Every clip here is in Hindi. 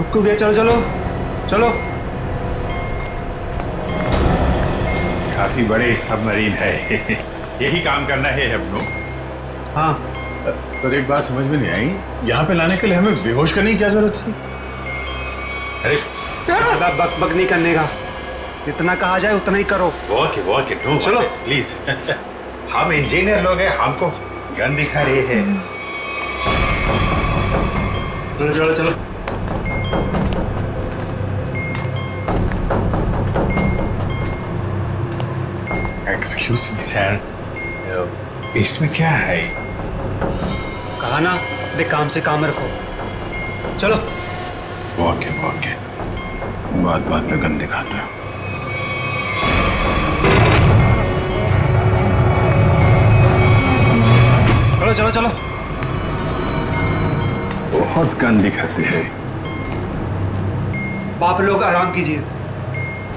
रुको भैया, चलो चलो चलो। काफी बड़े सबमरीन है। यही काम करना है अपनों। हाँ, पर एक बात समझ में नहीं आई, यहाँ पे लाने के लिए हमें बेहोश करने की क्या जरूरत थी? अरे ज्यादा बक बक नहीं करने का, जितना कहा जाए उतना ही करो। ओके नो चलो। प्लीज। हम इंजीनियर लोग हैं, हमको गन दिखा रहे हैं। चलो चलो चलो। एक्सक्यूज मी सर, इसमें क्या है? कहा ना, अपने काम से काम रखो। चलो। ओके बात बात पे गन दिखाता है। चलो चलो चलो। बहुत गन दिखाते हैं। आप लोग आराम कीजिए,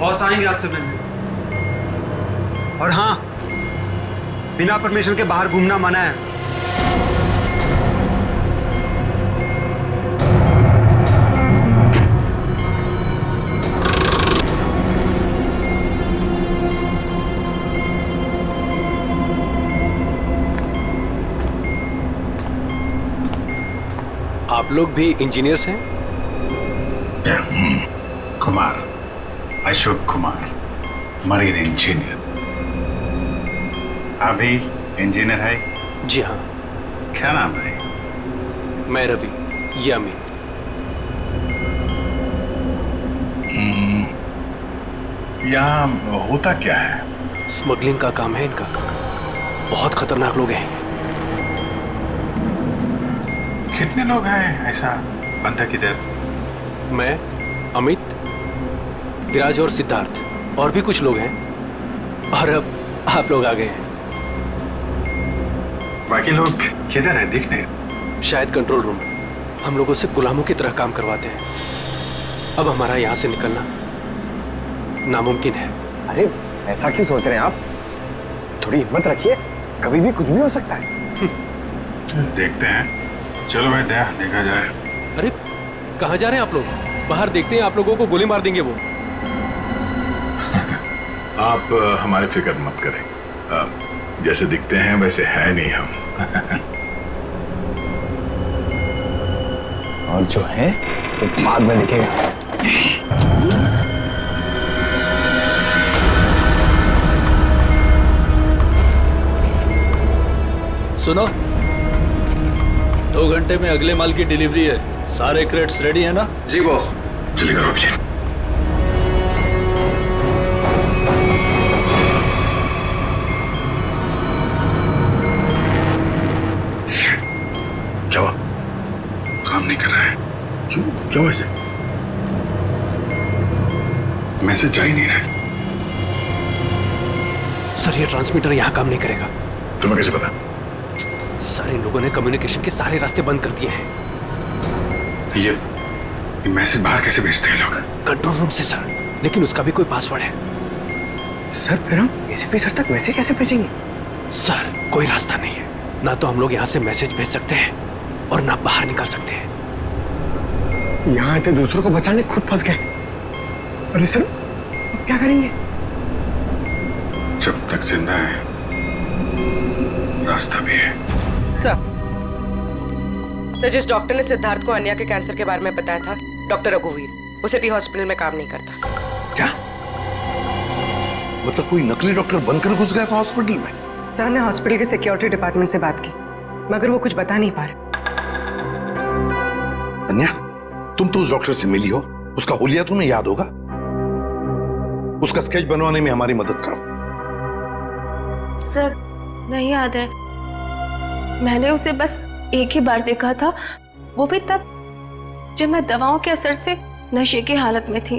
बॉस आएंगे आपसे मिलने। और हाँ, बिना परमिशन के बाहर घूमना मना है। आप लोग भी इंजीनियर्स हैं? Kumar, Ashok Kumar, marine engineer. अभी इंजीनियर है? जी हाँ। क्या नाम है? मैं रवि, ये अमित। यहाँ होता क्या है? स्मगलिंग का काम है इनका। बहुत खतरनाक लोग हैं। कितने लोग हैं ऐसा बंदा किधर? मैं, अमित, विराज और सिद्धार्थ, और भी कुछ लोग हैं। और अब आप लोग आ गए हैं। बाकी लोग किधर है? दिख नहीं। शायद कंट्रोल रूम में। हम लोगों से गुलामों की तरह काम करवाते हैं। अब हमारा यहाँ से निकलना नामुमकिन है। अरे ऐसा क्यों सोच रहे हैं आप? थोड़ी हिम्मत रखिए, कभी भी कुछ भी हो सकता है। देखते हैं। चलो भाई, देखा जाए। अरे कहाँ जा रहे हैं आप लोग? बाहर देखते हैं, आप लोगों को गोली मार देंगे वो। आप हमारी फिक्र मत करें। जैसे दिखते हैं वैसे है नहीं हम। और जो है वो बाद में दिखेगा। सुनो, 2 घंटे में अगले माल की डिलीवरी है। सारे क्रेट्स रेडी है ना? जी बॉस। जल्दी करो भैया। क्या हुआ? काम नहीं कर रहा है। क्यों ऐसे? मैसेज जा ही नहीं रहा है। सर, ये ट्रांसमीटर यहाँ काम नहीं करेगा। तुम्हें कैसे पता? सारे लोगों ने कम्युनिकेशन के सारे रास्ते बंद कर दिए हैं। तो ये मैसेज बाहर कैसे भेजते हैं लोग? कंट्रोल रूम से सर, लेकिन उसका भी कोई पासवर्ड है। सर फिर हम एसीपी सर तक मैसेज कैसे भेजेंगे? सर, कोई रास्ता नहीं है। ना तो हम लोग यहाँ से मैसेज भेज सकते हैं और ना बाहर निकल सकते हैं। यहाँ आए थे दूसरों को बचाने, खुद फंस गए। अरे सर, अब क्या करेंगे? जब तक जिंदा है रास्ता भी है। सर, तो जिस डॉक्टर ने सिद्धार्थ को अन्या के कैंसर के बारे में बताया था, डॉक्टर रघुवीर, वो सिटी हॉस्पिटल में काम नहीं करता। क्या मतलब कोई नकली डॉक्टर बनकर घुस गया था हॉस्पिटल में? सर ने हॉस्पिटल के सिक्योरिटी डिपार्टमेंट से बात की, मगर वो कुछ बता नहीं पा रहे। अन्या, तुम तो उस डॉक्टर से मिली हो, उसका हुलिया तुम्हें याद होगा। उसका स्केच बनवाने में हमारी मदद करो। सर, नहीं याद है। मैंने उसे बस एक ही बार देखा था, वो भी तब जब मैं दवाओं के असर से नशे की हालत में थी।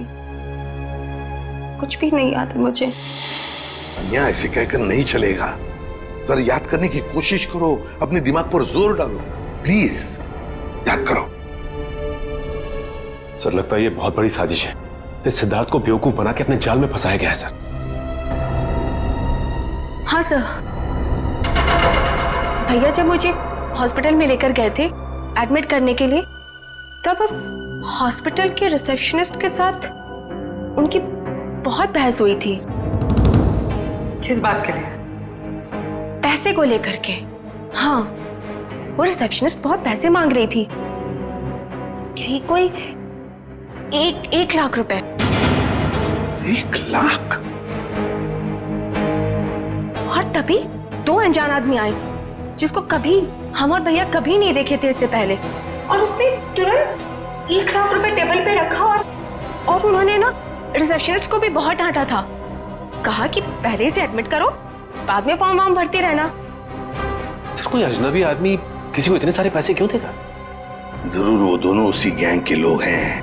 कुछ भी नहीं याद है मुझे। अन्या, ऐसे कहकर नहीं चलेगा। जरा याद करने की कोशिश करो, अपने दिमाग पर जोर डालो, प्लीज याद करो। सर, लगता है ये बहुत बड़ी साजिश है। इस सिद्धार्थ को बेवकूफ बना के अपने जाल में फंसाया गया है सर। हाँ सर, भैया जब मुझे हॉस्पिटल में लेकर गए थे एडमिट करने के लिए, तब उस हॉस्पिटल के रिसेप्शनिस्ट के साथ उनकी बहुत बहस हुई थी। किस बात के लिए? पैसे को लेकर के। हाँ, वो रिसेप्शनिस्ट बहुत पैसे मांग रही थी, यही कोई 1 लाख रुपए। 1 लाख? और तभी 2 अनजान आदमी आए जिसको कभी हम और भैया कभी नहीं देखे थे इससे पहले, और उसने तुरंत 1 लाख रुपए टेबल पे रखा और उन्होंने ना रिसेप्शनिस्ट को भी बहुत डांटा था। कहा कि पहले से एडमिट करो, बाद में फॉर्म वार्म भरते रहना। सर, कोई अजनबी आदमी किसी को इतने सारे पैसे क्यों देगा? जरूर वो दोनों उसी गैंग के लोग हैं,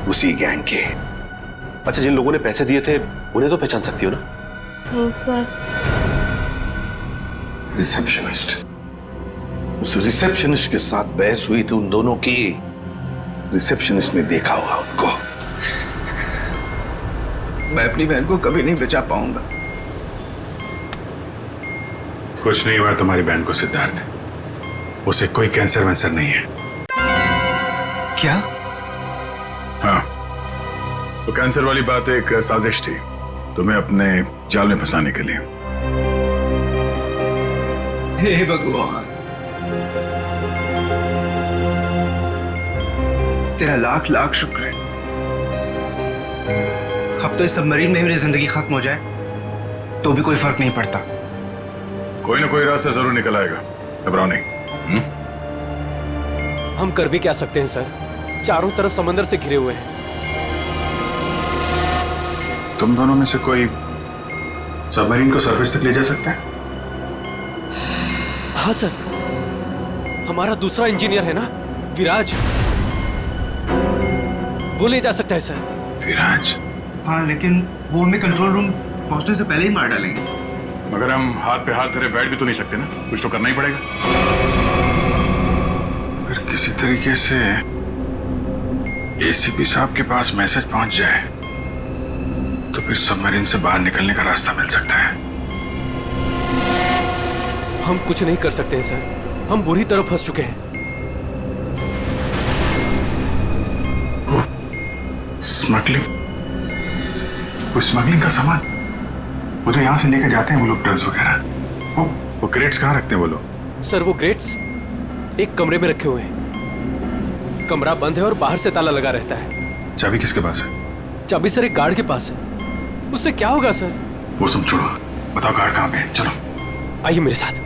उसी गैंग के। अच्छा, जिन लोगों ने पैसे दिए थे उन्हें तो पहचान सकती हो ना? नहीं सर। रिसेप्शनिस्ट, उस रिसेप्शनिस्ट के साथ बहस हुई थी उन दोनों की। रिसेप्शनिस्ट ने देखा होगा उनको। मैं अपनी बहन को कभी नहीं बचा पाऊंगा। कुछ नहीं हुआ तुम्हारी बहन को सिद्धार्थ, उसे कोई कैंसर वैंसर नहीं है। क्या? हाँ, तो कैंसर वाली बात एक साजिश थी तुम्हें अपने जाल में फंसाने के लिए। हे भगवान, तेरा लाख लाख शुक्र है। अब तो इस सबमरीन में मेरी जिंदगी खत्म हो जाए तो भी कोई फर्क नहीं पड़ता। कोई ना कोई रास्ता जरूर निकल आएगा, घबराओ नहीं। हम कर भी क्या सकते हैं सर? चारों तरफ समंदर से घिरे हुए हैं। तुम दोनों में से कोई सबमरीन को सरफेस तक ले जा सकता है? हाँ सर, हमारा दूसरा इंजीनियर है ना, विराज, वो ले जा सकता है सर। विराज? हाँ, लेकिन वो हमें कंट्रोल रूम पहुंचने से पहले ही मार डालेंगे। मगर हम हाथ पे हाथ धरे बैठ भी तो नहीं सकते ना, कुछ तो करना ही पड़ेगा। अगर किसी तरीके से एसीपी साहब के पास मैसेज पहुंच जाए तो फिर सबमरीन से बाहर निकलने का रास्ता मिल सकता है। हम कुछ नहीं कर सकते हैं सर, हम बुरी तरह फंस चुके हैं। स्मगलिंग? वो स्मगलिंग का सामान वो जो यहाँ से लेकर जाते हैं वो लोग, ड्रग्स वगैरह, वो क्रेट्स कहाँ रखते हैं वो लोग? सर, वो क्रेट्स एक कमरे में रखे हुए हैं। कमरा बंद है और बाहर से ताला लगा रहता है। चाबी किसके पास है? चाबी सर एक गार्ड के पास है। उससे क्या होगा सर? वो सब छोड़ो, बताओ गार्ड कहाँ पे है? चलो आइए मेरे साथ।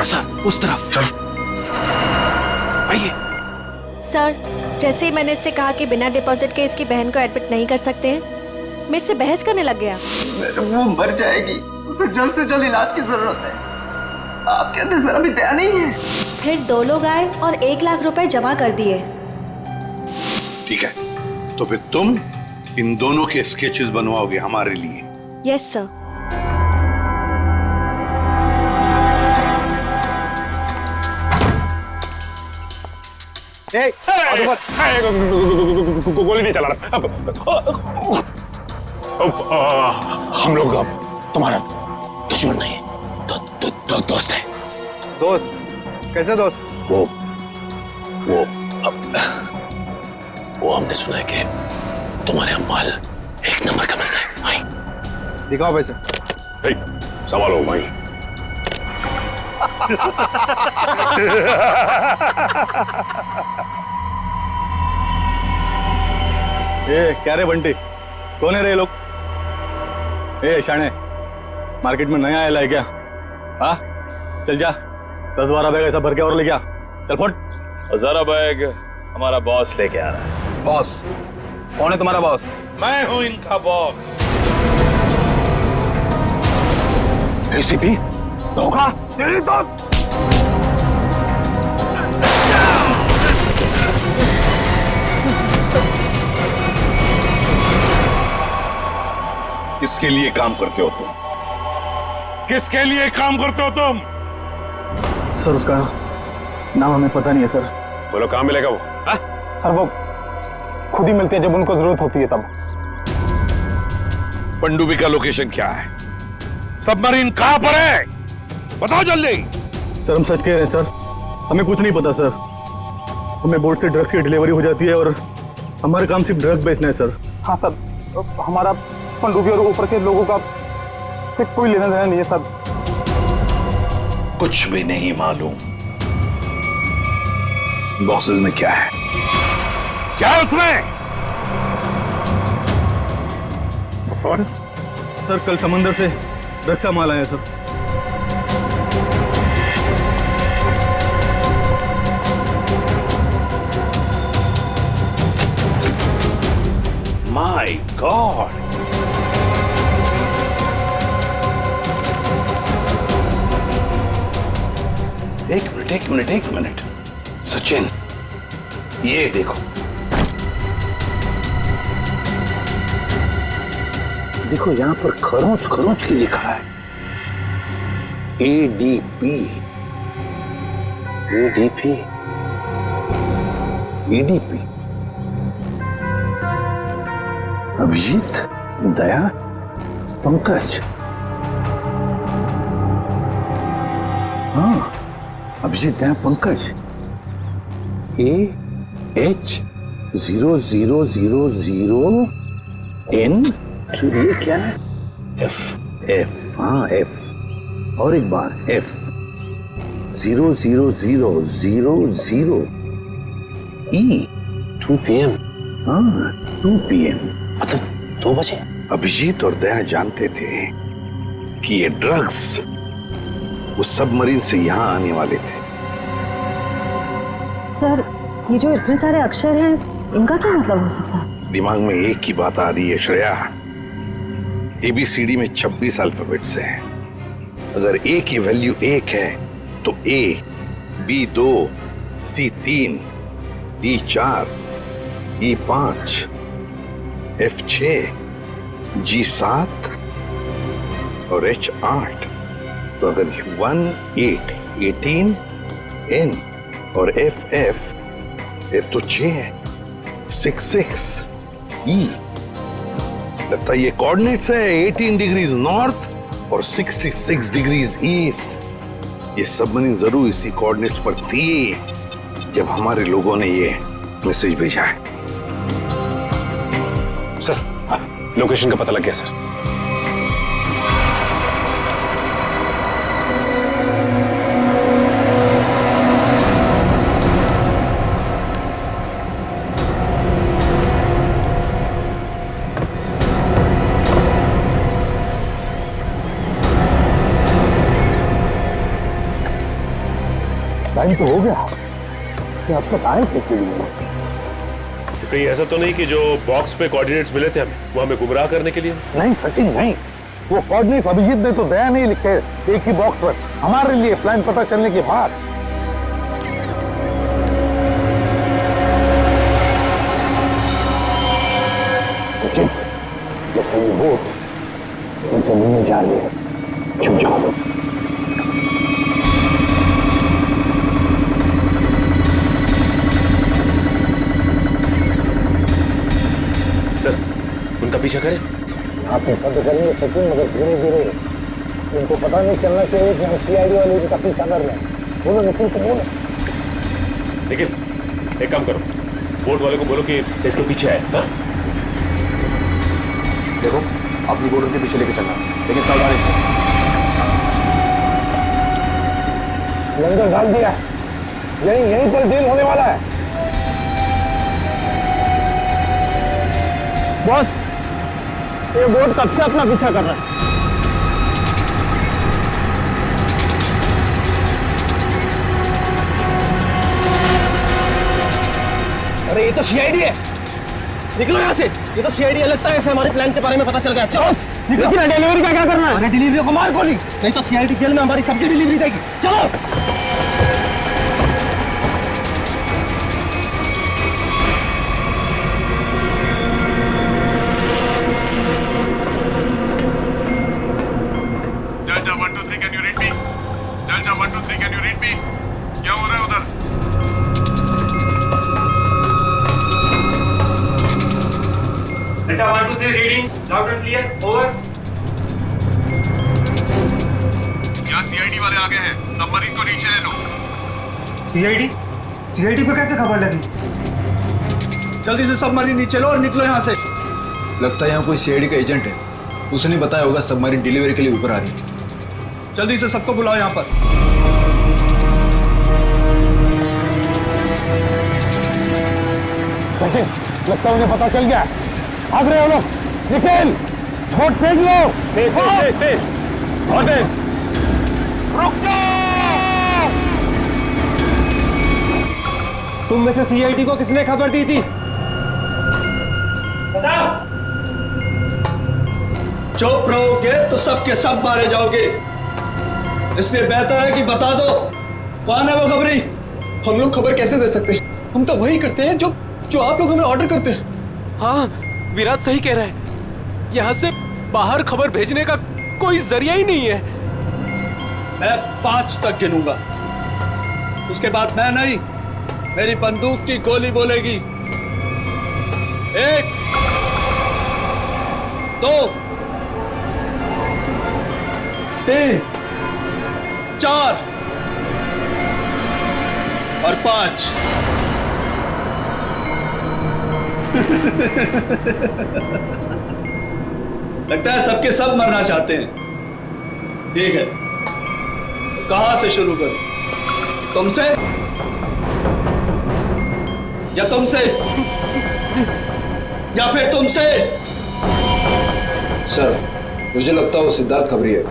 सर, उस तरफ। चल। आइए। सर, जैसे ही मैंने इससे कहा कि बिना डिपॉजिट के इसकी बहन को एडमिट नहीं कर सकते हैं, मेरे से बहस करने लग गया। वो मर जाएगी, उसे जल्द से जल्द इलाज की जरूरत है। आप कहते सर अभी दया नहीं है। फिर 2 लोग आए और 1 लाख रुपए जमा कर दिए। ठीक है, तो फिर तुम इन दोनों के स्केचेस बनवाओगे हमारे लिए? Yes sir. गोली नहीं चला रहा। हम लोग अब तुम्हारा दुश्मन नहीं, दोस्त है। दोस्त? कैसे दोस्त? वो हमने सुना है कि तुम्हारे यहाँ माल 1 नंबर का मिलता है। भाई दिखाओ पैसे। सवाल हो भाई। ये क्या रे बंटी, कौन है रे लोग? ए शाणे, मार्केट में नया आया है क्या? हाँ चल जा, 10-12 बैग ऐसा भर के और ले गया। चल फुट। 1000 बैग हमारा बॉस लेके आ रहा है। बॉस? कौन है तुम्हारा बॉस? मैं हूं इनका बॉस। एसीपी धोखा तेरी तो। किसके लिए काम करते हो तुम? किसके लिए काम करते हो तुम? सर उसका नाम हमें पता नहीं है सर। बोलो कहाँ मिलेगा वो? सर वो खुद ही मिलते हैं जब उनको जरूरत होती है तब। पनडुब्बी का लोकेशन क्या है? सबमरीन कहां पर है? बताओ जल्दी। सर हम सच कह रहे हैं सर, हमें कुछ नहीं पता सर। हमें बोट से ड्रग्स की डिलीवरी हो जाती है और हमारा काम सिर्फ ड्रग बेचना है सर। हाँ सर, हमारा पनडुब्बी और ऊपर के लोगों का से कोई लेना देना नहीं है सर। कुछ भी नहीं मालूम। बॉक्सेस में क्या है? क्या है उसमें? सर कल समंदर से ड्रग्स का माल आया सर। माय गॉड, एक मिनट सचिन, ये देखो, देखो यहां पर खरोंच की लिखा है ADP। अभिजीत, दया, पंकज। हाँ, अभिजीत, दया, पंकज। AH0000N। ये क्या है? F। हाँ F। और एक बार F। 00000E। 2 PM। हाँ 2 PM। मतलब 2 बजे। अभिजीत और दया जानते थे कि ये ड्रग्स उस सबमरीन से यहाँ आने वाले थे। सर ये जो इतने सारे अक्षर हैं, इनका क्या मतलब हो सकता है? दिमाग में एक ही बात आ रही है श्रेया, ABCD में 26 अल्फाबेट्स हैं। अगर A की वैल्यू 1 है तो A, B 2, C 3, D 4, E 5, F 6, G 7 और H 8। तो अगर 1 8 18, N और F तो 6 है, 6 6 E। लगता है ये कोऑर्डिनेट्स है 18 डिग्रीज नॉर्थ और 66 डिग्रीज ईस्ट। ये सबमरीन जरूर इसी कोऑर्डिनेट्स पर थी जब हमारे लोगों ने ये मैसेज भेजा है। सर लोकेशन का पता लग गया सर। टाइम तो हो गया, अब तक आए कैसे लिए? कहीं ऐसा तो नहीं कि जो बॉक्स पे कोऑर्डिनेट्स मिले थे हमें, वो हमें गुमराह करने के लिए? नहीं सचिन नहीं, वो कोऑर्डिनेट्स अभिजीत ने तो दया नहीं लिखे एक ही बॉक्स पर, हमारे लिए प्लान पता चलने के बाद। सचिन, जब कोई बोट उनसे मिलने जा रही है, छुप जाओ। सर, उनका पीछा करें? आप बंद करेंगे सचिन, मगर धीरे धीरे। उनको पता नहीं चलना चाहिए कि हम सीआईडी वाले उनका पीछा कर रहे हैं। बोलो निखिल को बोलो। निखिल, एक काम करो, बोट वाले को बोलो कि इसके पीछे आए। हाँ? देखो, अपनी बोट उनके पीछे लेके चलना, लेकिन सावधानी से। लंगर डाल दिया, यहीं पर डील होने वाला है। बॉस, ये बोट कब से अपना पीछा कर रहा है? अरे ये तो सीआईडी है, निकलो यहाँ से। ये तो सीआईडी है, लगता है ऐसे हमारे प्लान के बारे में पता चल गया। चलो निकलो, डिलीवरी का क्या करना है? अरे डिलीवरी को मार गोली, नहीं तो सीआईडी जेल में हमारी सबकी डिलीवरी देगी। चलो। Delta 1 2 3 can you read me? Delta 1 2 3 can you read me? क्या हो रहा है उधर? Delta 1 2 3 reading loud and clear, over. यहाँ सीआईडी वाले आ गए हैं, सबमरीन को नीचे ले लो। सीआईडी? सीआईडी को कैसे खबर लगी? जल्दी से सबमरीन नीचे लो और निकलो यहाँ से। लगता है यहाँ कोई सीआईडी का एजेंट है, उसने बताया होगा सबमरीन डिलीवरी के लिए ऊपर आ रही है। जल्दी से सबको बुलाओ यहाँ पर। लगता है उन्हें पता चल गया। भाग रहे हो लोग, निखिल बोट फेंक लो। रुक जाओ। तुम में से सीआईडी को किसने खबर दी थी? बताओ। चुप रहोगे तो सबके सब मारे जाओगे, इसलिए बेहतर है कि बता दो कौन है वो खबरी। हम लोग खबर कैसे दे सकते हैं? हम तो वही करते हैं जो आप लोग हमें ऑर्डर करते हैं। हाँ, विराट सही कह रहा है, यहाँ से बाहर खबर भेजने का कोई जरिया ही नहीं है। मैं 5 तक गिनूंगा, उसके बाद मैं नहीं, मेरी बंदूक की गोली बोलेगी। 1 2 3 4 और 5। लगता है सबके सब मरना चाहते हैं। ठीक है, तो कहां से शुरू करूं? तुमसे या तुमसे या फिर तुमसे? सर, मुझे लगता है वो सिद्धार्थ खबरी है।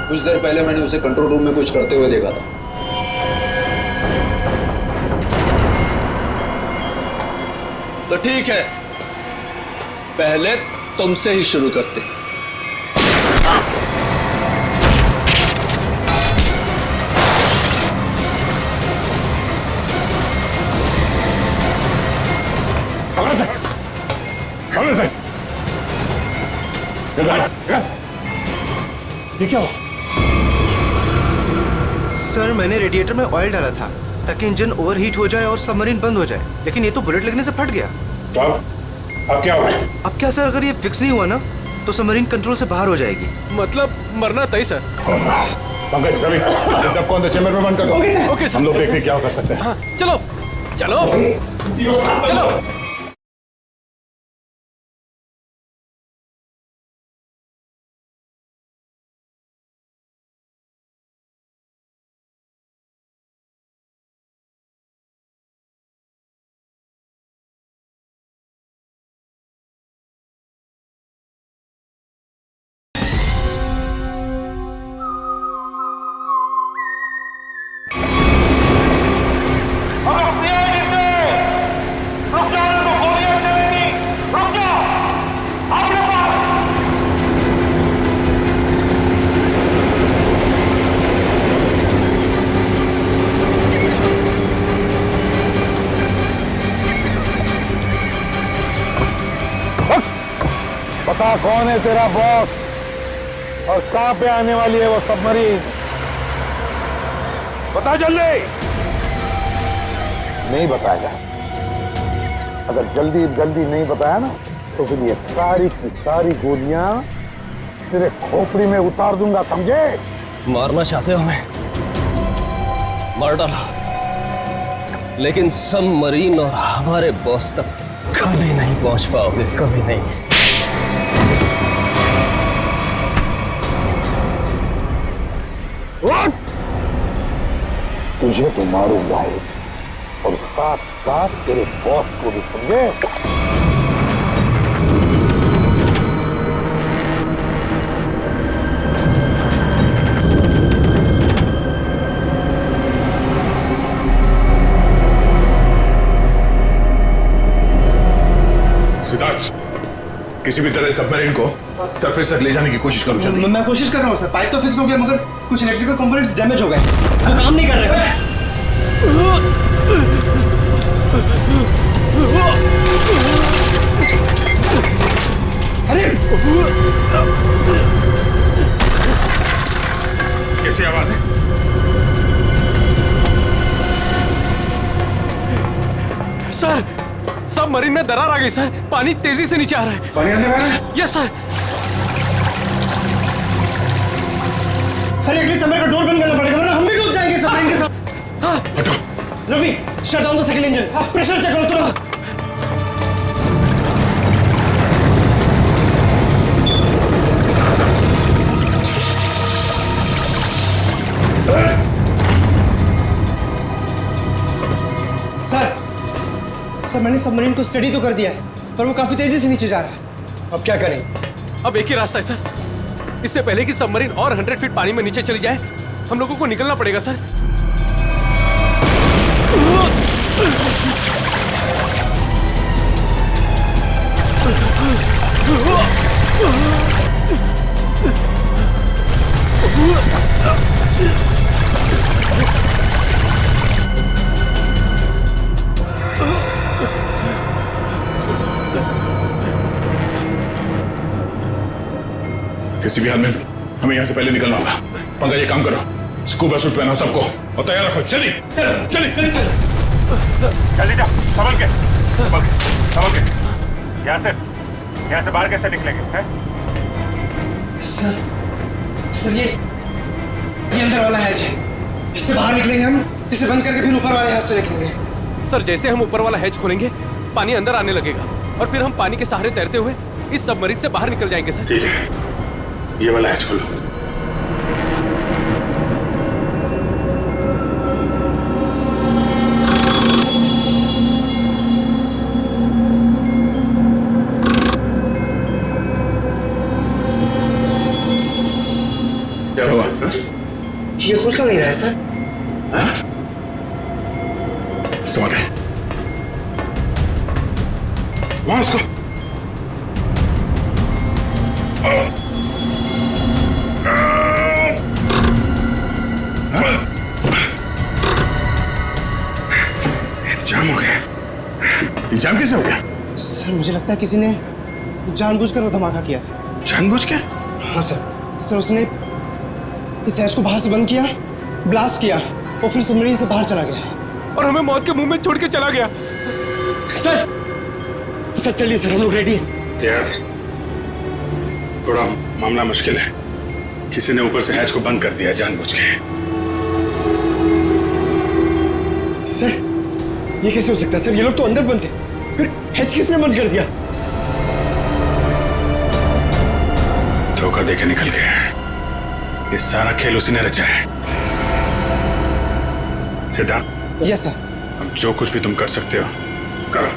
कुछ देर पहले मैंने उसे कंट्रोल रूम में कुछ करते हुए देखा था। तो ठीक है, पहले तुमसे ही शुरू करते हैं। ये क्या हुआ? सर, मैंने रेडिएटर में ऑयल डाला था ताकि इंजन ओवरहीट हो जाए और सबमरीन बंद हो जाए, लेकिन ये तो बुलेट लगने से फट गया। अब क्या हुआ? अब क्या सर, अगर ये फिक्स नहीं हुआ ना तो सबमरीन कंट्रोल से बाहर हो जाएगी। मतलब मरना तय सर। पंकज, रवि, इन सबको अंदर चैम्बर में बंद कर दो। Okay sir. हम लोग देखते हैं क्या कर सकते हैं। हाँ, चलो चलो चलो। रुक जाओ बता कौन है तेरा बॉस और कहां पे आने वाली है वो सबमरीन? बता जल्दी। नहीं बताएगा। अगर जल्दी जल्दी नहीं बताया ना तो फिर ये सारी की सारी गोलियां तेरे खोपड़ी में उतार दूंगा, समझे? मारना चाहते हो हमें? मार डालो, लेकिन सबमरीन और हमारे बॉस तक कभी नहीं पहुंच पाओगे, कभी नहीं। तुझे तो मारूंगा ही और साथ साथ तेरे बॉस को भी, समझे? सिद्धार्थ, किसी भी तरह सबमरीन को सरफेस तक ले जाने की कोशिश करो जल्दी। मैं कोशिश कर रहा हूँ सर। पाइप तो फिक्स हो गया मगर कुछ इलेक्ट्रिकल कंपोनेंट्स डैमेज हो गए, वो काम नहीं कर रहे। अरे कैसी आवाज है? सर, सबमरीन में दरार आ गई सर। पानी तेजी से नीचे आ रहा है। पानी आने वाला है? Yes sir. अरे अगले चैम्बर का डोर बंद करना पड़ेगा वरना हम भी डूब जाएंगे सबमरीन के साथ। हाँ। हटो। Ravi, shut down the second engine. Pressure check करो तुरंत। सर मैंने सबमरीन को स्टडी तो कर दिया है पर वो काफी तेजी से नीचे जा रहा है। अब क्या करें? अब एक ही रास्ता है सर। इससे पहले कि सबमरीन और 100 फीट पानी में नीचे चली जाए, हम लोगों को निकलना पड़ेगा सर। किसी भी हाल में हमें यहाँ से पहले निकलना होगा। पंकज, ये काम करो, स्कूबा सूट पहनाओ सबको और तैयार रखो। चलिए चलो, चलिए जल्दी जाओ। संभल के, संभल के, संभल के। यहाँ से बाहर कैसे निकलेंगे? हैं? सर ये अंदर वाला हैच है, इससे बाहर निकलेंगे हम, इसे बंद करके फिर ऊपर वाले हैच से निकलेंगे। सर, जैसे हम ऊपर वाला हैच खोलेंगे पानी अंदर आने लगेगा और फिर हम पानी के सहारे तैरते हुए इस सबमरीन से बाहर निकल जाएंगे सर। ठीक है, ये वाला हैच खोलो। क्या हुआ सर? ये खुल क्यों नहीं रहा है सर? समझ गए। वहां उसको जाम हो गया। ये जाम कैसे हो गया? सर मुझे लगता है किसी ने जानबूझकर वो धमाका किया था। जानबूझ के? हाँ सर उसने इस हैच को बाहर से बंद किया, ब्लास्ट किया और फिर सबमरीन से बाहर चला गया और हमें मौत के मुंह में छोड़ के चला गया। सर चलिए सर, हम लोग रेडी हैं। यार थोड़ा मामला मुश्किल है। किसी ने ऊपर से हैच को बंद कर दिया जानबूझ के। सर ये कैसे हो सकता है? सर ये लोग तो अंदर बंद थे, फिर हैच किसने बंद कर दिया? धोखा देके निकल गए। ये सारा खेल उसी ने रचा है। सिद्धार्थ। Yes sir. अब जो कुछ भी तुम कर सकते हो करो।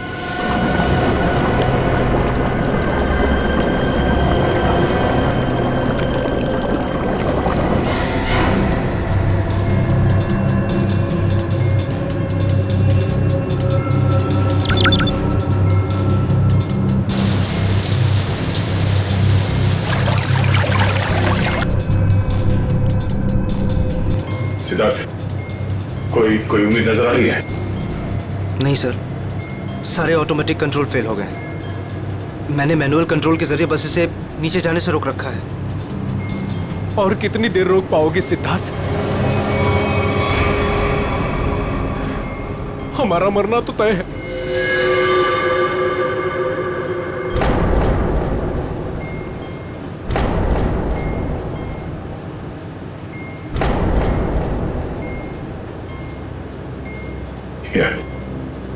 सिद्धार्थ, कोई उम्मीद नजर आ रही है? नहीं सर, सारे ऑटोमेटिक कंट्रोल फेल हो गए। मैंने मैनुअल कंट्रोल के जरिए बस इसे नीचे जाने से रोक रखा है। और कितनी देर रोक पाओगे सिद्धार्थ? हमारा मरना तो तय है।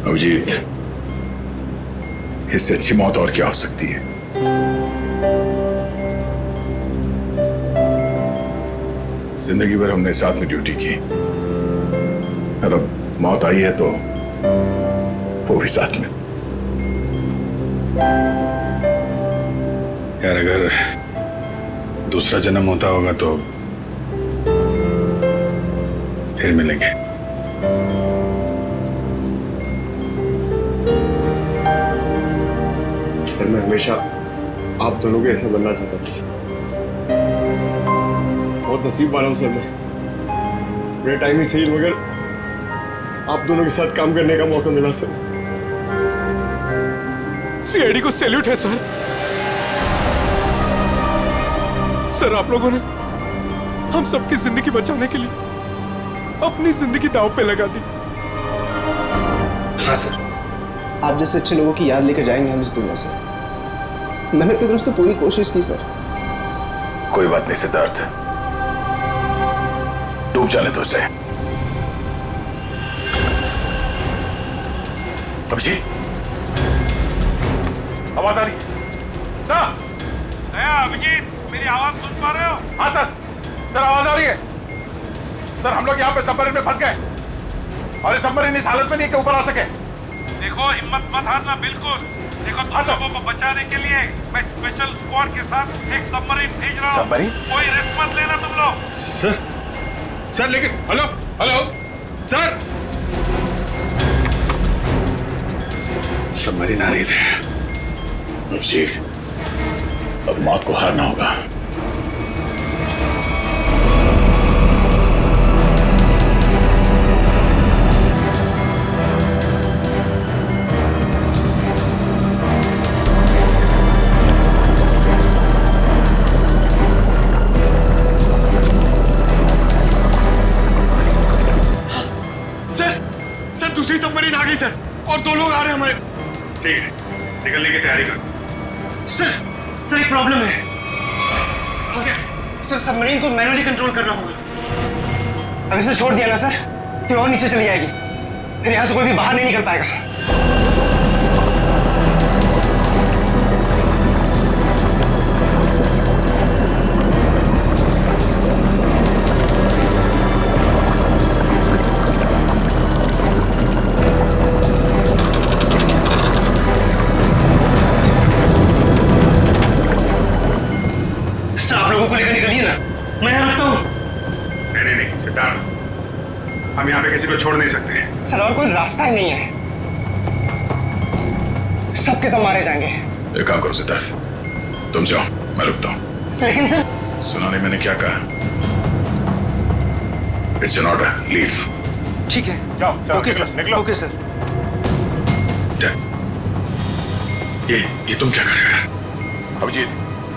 अभिजीत, इससे अच्छी मौत और क्या हो सकती है? जिंदगी भर हमने साथ में ड्यूटी की और अब मौत आई है तो वो भी साथ में। यार अगर दूसरा जन्म होता होगा तो फिर मिलेंगे। सर मैं हमेशा आप दोनों के ऐसा बनना चाहता था सर। बहुत नसीब वाला हूं सर मैं। मेरा टाइम ही सही, मगर आप दोनों के साथ काम करने का मौका मिला सर। सीआईडी को सैल्यूट है सर। सर आप लोगों ने हम सबकी जिंदगी बचाने के लिए अपनी जिंदगी दांव पे लगा दी। हाँ सर, आप जैसे अच्छे लोगों की याद लेकर जाएंगे हम इस दुनिया से। मैंने अपनी तरफ से पूरी कोशिश की सर। कोई बात नहीं सिद्धार्थ, डूब जाने दो उसे। अभिजीत, आवाज आ रही है? सर, दया, अभिजीत, मेरी आवाज सुन पा रहे हो? हाँ सर आवाज आ रही है। सर हम लोग यहाँ पे सबमरीन में फंस गए और ये सबमरीन इस हालत में नहीं कि ऊपर आ सके। देखो हिम्मत मत हारना, बिल्कुल। देखो तुम लोगों को बचाने के लिए मैं स्पेशल स्क्वाड के साथ एक सबमरीन भेज रहा हूँ। सबमरीन? कोई रिस्क मत लेना तुम लोग। सर लेकिन हेलो सर, सबमरीन आ रही थी। अभिजीत, अब मौत को हारना होगा। दूसरी सबमरीन आ गई सर, और 2 लोग आ रहे हैं हमारे। ठीक है, निकलने की तैयारी करो। सर एक प्रॉब्लम है। सर सबमरीन को मैनुअली कंट्रोल करना होगा। अगर इसे छोड़ दिया ना सर तो और नीचे चली जाएगी, फिर यहाँ से कोई भी बाहर नहीं निकल पाएगा। को लेकर निकलिए ना, मैं यहाँ रुकता हूँ। नहीं सिद्धार्थ, हम यहाँ पे किसी को छोड़ नहीं सकते। सर और कोई रास्ता ही नहीं है, सबके सब मारे जाएंगे। एक काम करो सिद्धार्थ, तुम जाओ, मैं रुकता हूँ। लेकिन सर सुना नहीं मैंने क्या कहा? It's an order, leave. ठीक है, जाओ ओके सर, निकलो। Okay sir. ये तुम क्या कर रहे हो यार? अभिजीत,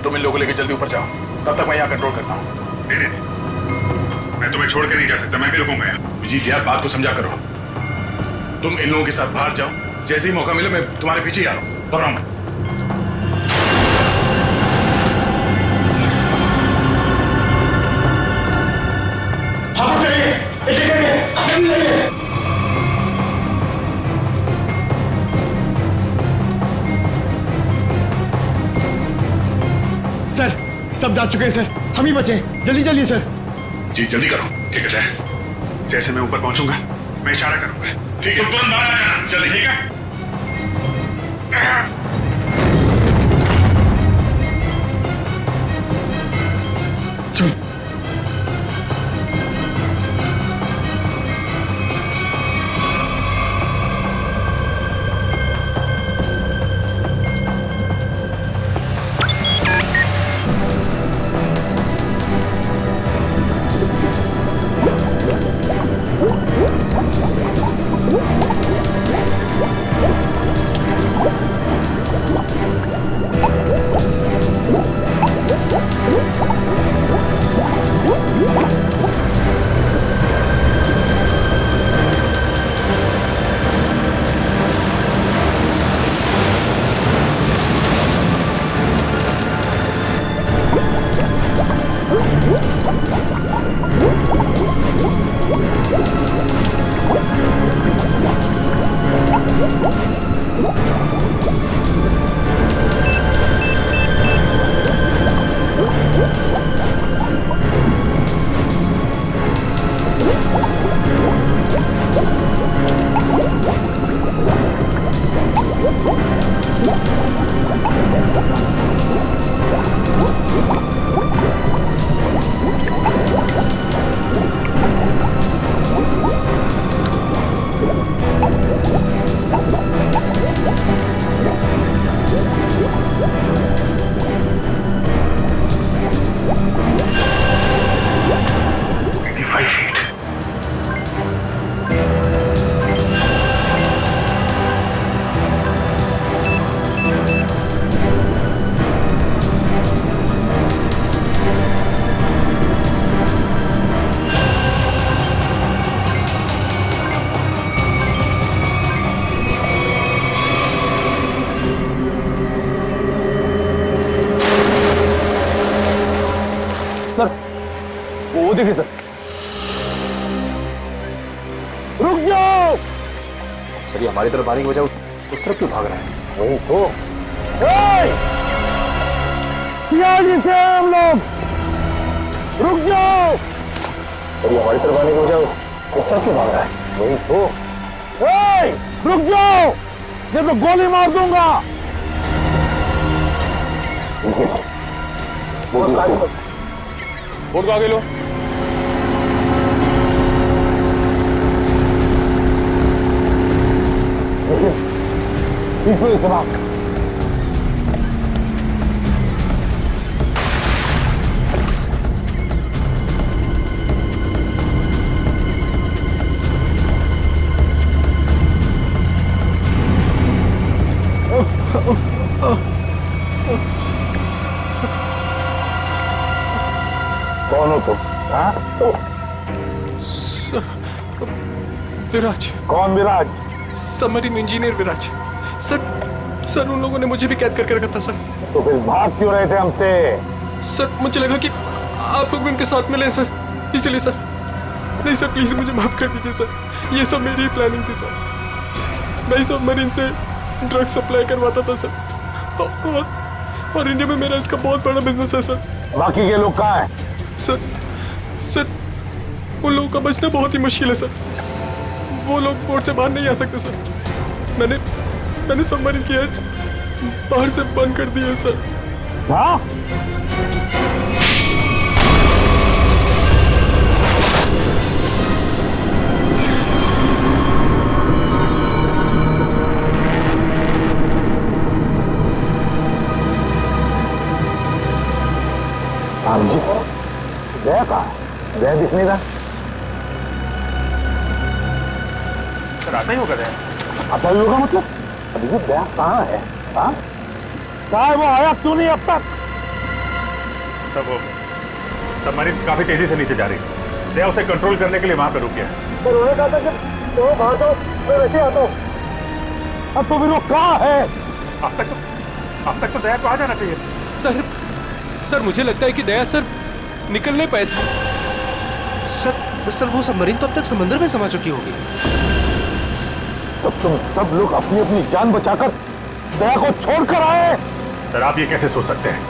तुम इन लोगों को लेकर जल्दी ऊपर जाओ, तब तक मैं यहाँ कंट्रोल करता हूँ। नहीं, मैं तुम्हें छोड़ के नहीं जा सकता, मैं भी रुकूंगा यहाँ। अभिजीत यार बात को समझा करो। तुम इन लोगों के साथ बाहर जाओ, जैसे ही मौका मिले मैं तुम्हारे पीछे ही आ रहा हूँ। घबराओ मत। सर सब जा चुके हैं सर, हम ही बचे। जल्दी चलिए सर। जी जल्दी करो। ठीक है, जैसे मैं ऊपर पहुंचूंगा मैं इशारा करूंगा। ठीक है, तुरंत बाहर आ जाना जल्दी। ठीक है। चल। 5 feet. वो देखिए सर। रुक जाओ। सर ये हमारी तरफ आने की वजह उस तरफ क्यों भाग रहा है? वही तो। पियाजी से हम लोग रुक जाओ। सर ये हमारी तरफ आने की वजह उस तरफ क्यों भाग रहा है? वही तो। रुक जाओ, नहीं तो गोली मार दूंगा। बोर्ड को आगे लो। इसमें जवाब कौन हो तुम? हाँ? विराज। कौन विराज? सबमरीन इंजीनियर विराज। सर उन लोगों ने मुझे भी कैद करके रखा था सर। तो फिर भाग क्यों रहे थे हमसे? सर मुझे लगा कि आप लोग भी उनके साथ मिले सर, इसीलिए सर। नहीं सर प्लीज मुझे माफ कर दीजिए सर, ये सब मेरी प्लानिंग थी सर। मैं सबमरीन से ड्रग सप्लाई करवाता था सर, और इंडिया में मेरा इसका बहुत बड़ा बिजनेस है सर। बाकी के लोग कहाँ हैं? सर उन लोगों का बचना बहुत ही मुश्किल है सर। वो लोग बोर्ड से बाहर नहीं आ सकते सर। मैंने सबमरीन की एज बाहर से बंद कर दी है सर। हाँ? गया कहाँ? गया दिख नहीं रहा। सर आता ही होगा गया। आता ही होगा मतलब? अभी ये गया कहाँ है? हाँ? कहाँ है वो? आया क्यों नहीं अब तक? सब वो सबमरीन काफी तेजी से नीचे जा रही थी। दया उसे कंट्रोल करने के लिए वहां पे रुक गया। तो उन्होंने कहा था कि तो बाहर जाओ, मैं वैसे आता हूँ। अब तो फिर वो कहाँ है? अब तक तो दया को आ जाना चाहिए। सर मुझे लगता है कि दया सर निकलने पाए सर वो सबमरीन तो अब तक समंदर में समा चुकी होगी। तब तुम सब लोग अपनी अपनी जान बचाकर दया को छोड़कर आए। सर आप ये कैसे सोच सकते हैं?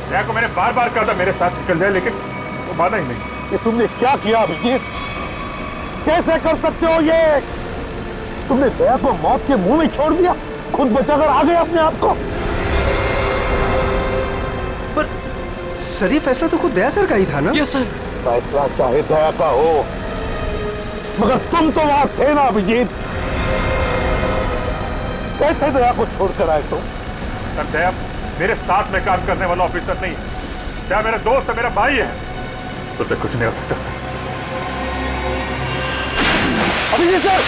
दया को मैंने बार बार कहा था मेरे साथ निकल जाए, लेकिन वो माना ही नहीं। ये तुमने क्या किया अभिजीत? कैसे कर सकते हो ये? तुमने दया को मौत के मुंह में छोड़ दिया, खुद बचाकर आ गए अपने आप को। पर सर ये फैसला तो खुद दया सर का ही था ना? Yes sir. फैसला चाहे दया का हो, मगर तुम तो वहां थे ना अभिजीत। कैसे दया को छोड़कर आए तुम? सर दया मेरे साथ में काम करने वाला ऑफिसर नहीं, दया मेरा दोस्त है, मेरा भाई है, उसे कुछ नहीं हो सकता सर। अभिजीत सर!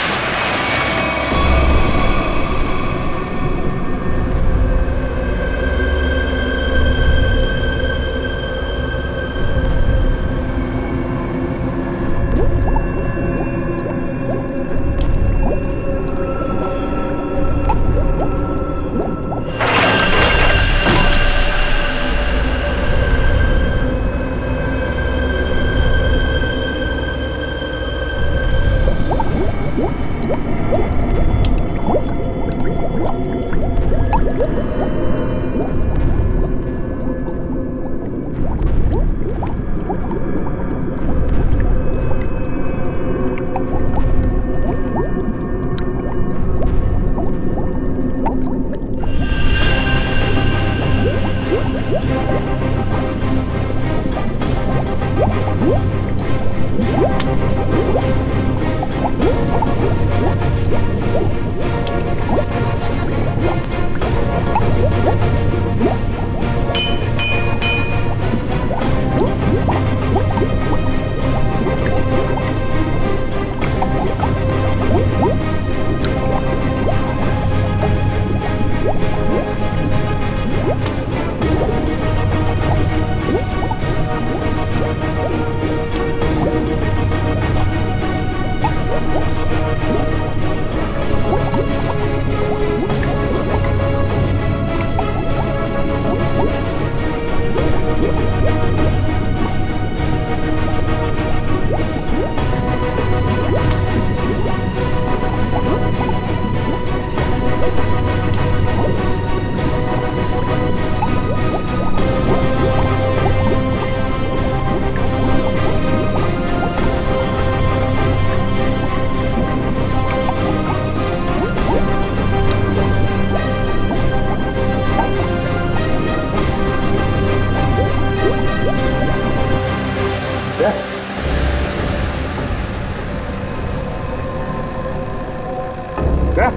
दया!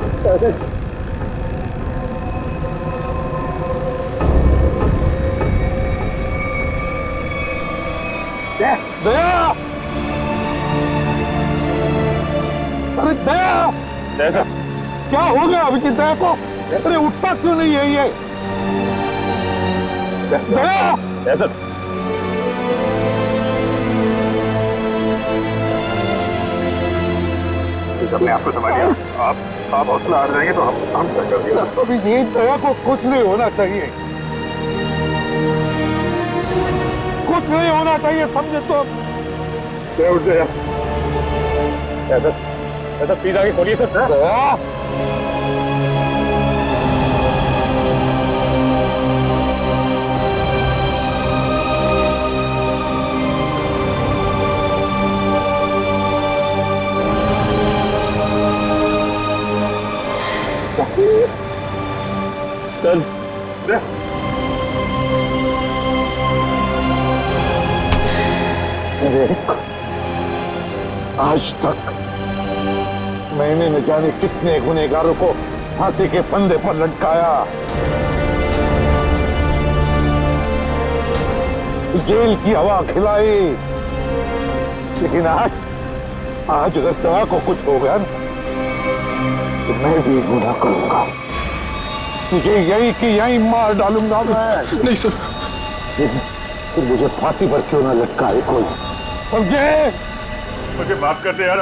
अरे दया! दया! क्या हो गया अभिजीत दया को? अरे उठता क्यों नहीं है ये? दया! अपने आप को संभालिए। आप हौसला हार जाएंगे तो हम क्या कर दिया? अभिजीत दया को कुछ नहीं होना चाहिए, कुछ नहीं होना चाहिए, समझे तो? उठ गया। ऐसा प्लीज आगे खोलिए सर। आज तक मैंने न जाने कितने गुनहगारों को फांसी के फंदे पर लटकाया, जेल की हवा खिलाई, लेकिन आज अगर दया को कुछ हो गया ना तो मैं भी गुनाह करूंगा, तुझे यही कि यही मार डालूंगा मैं। नहीं सर। तो मुझे फांसी पर क्यों ना लटकाए कोई, समझे? मुझे माफ कर दे यार,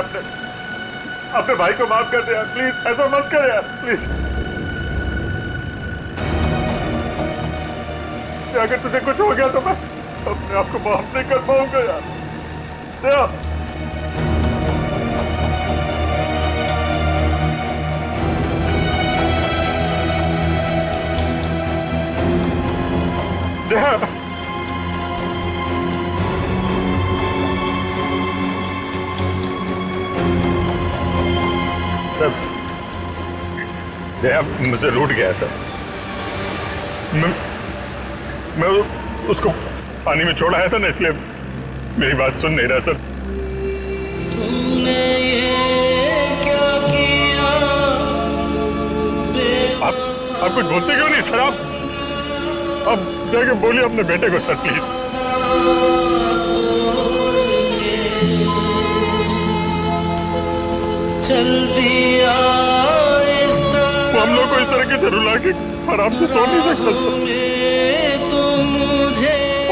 अपने भाई को माफ कर दे यार, प्लीज ऐसा मत कर यार, प्लीज। अगर तुझे कुछ हो गया तो मैं अपने आप को माफ नहीं कर पाऊंगा यार। दया, दया, सर दया मुझे लूट गया सर। मैं उसको पानी में छोड़ आया था ना, इसलिए मेरी बात सुन नहीं रहा सर। आप कुछ बोलते क्यों नहीं सर? आप जाके बोलिए अपने बेटे को सर प्लीज। चल दिया वो हम लोग को इस तरह से रुला के आराम से सो नहीं सकता सर।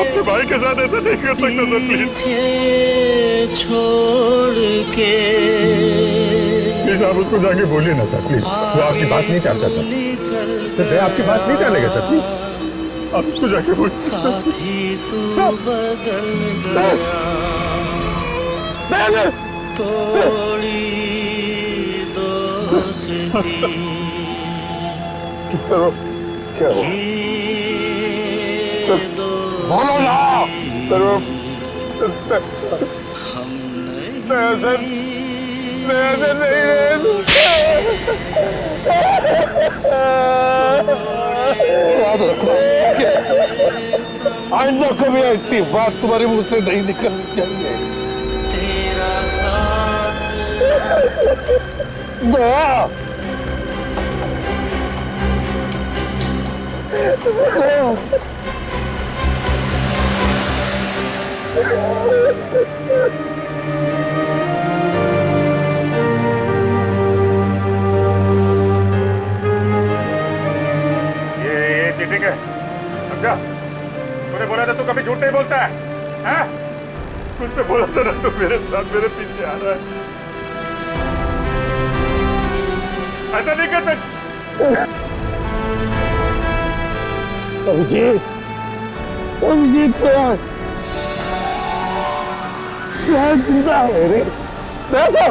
अपने भाई के साथ ऐसा नहीं कर सकता सर प्लीज। छोड़ के प्लीज आप उसको जाके बोलिए ना सर प्लीज। वो आपकी बात नहीं चाहता सर। मैं आपकी बात नहीं चाहेगा सर प्लीज। आप उसको जाके बोलिए। साथी तू बदल गया, तोड़ी दोस्ती। सर क्या हुआ? बोलो ना सर। आइंदा कभी ऐसी बात तुम्हारे मुंह से नहीं निकलनी चाहिए। तेरा साथ दया, ये चीटिंग है, समझा? तूने बोला था तू कभी झूठ नहीं बोलता है, हैं? मुझसे बोला था ना तू मेरे साथ मेरे पीछे आ रहा है। ऐसा नहीं कर सकता। अभिजीत, अभिजीत जिंदा है रे। देखो